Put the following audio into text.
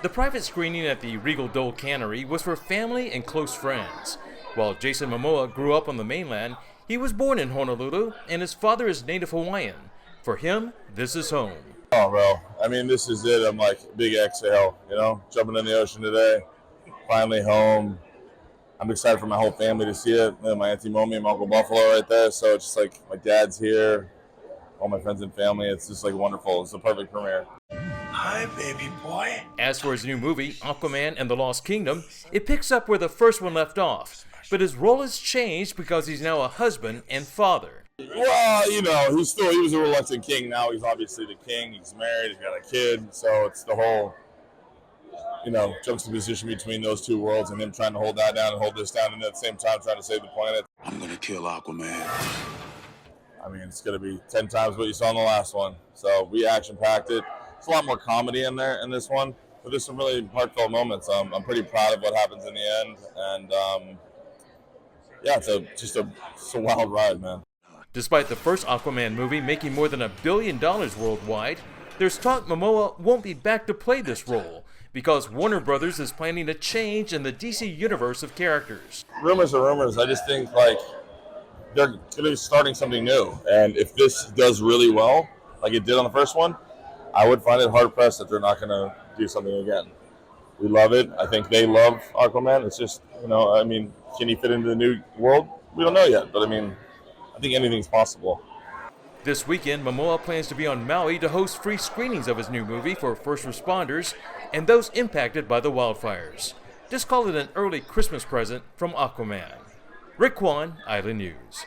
The private screening at the Regal Dole Cannery was for family and close friends. While Jason Momoa grew up on the mainland, he was born in Honolulu and his father is native Hawaiian. For him, this is home. Oh, bro. I mean, this is it. I'm like, big exhale, jumping in the ocean today. Finally home. I'm excited for my whole family to see it. My Auntie Momi and my Uncle Buffalo right there. So it's just like my dad's here, all my friends and family. It's just like wonderful. It's the perfect premiere. Hi, baby boy. As for his new movie, Aquaman and the Lost Kingdom, it picks up where the first one left off. But his role has changed because he's now a husband and father. Well, he was a reluctant king. Now he's obviously the king. He's married. He's got a kid. So it's the whole, juxtaposition between those two worlds and him trying to hold that down and hold this down and at the same time trying to save the planet. I'm gonna kill Aquaman. I mean, it's going to be 10 times what you saw in the last one. So we action-packed it. It's a lot more comedy in there in this one, but there's some really heartfelt moments. I'm pretty proud of what happens in the end, and it's a wild ride, man. Despite the first Aquaman movie making more than $1 billion worldwide, there's talk Momoa won't be back to play this role because Warner Brothers is planning a change in the DC universe of characters. Rumors are rumors. I just think they're going to be starting something new, and if this does really well, like it did on the first one, I would find it hard-pressed that they're not going to do something again. We love it. I think they love Aquaman. It's just, can he fit into the new world? We don't know yet, but I think anything's possible. This weekend, Momoa plans to be on Maui to host free screenings of his new movie for first responders and those impacted by the wildfires. Just call it an early Christmas present from Aquaman. Rick Kwan, Island News.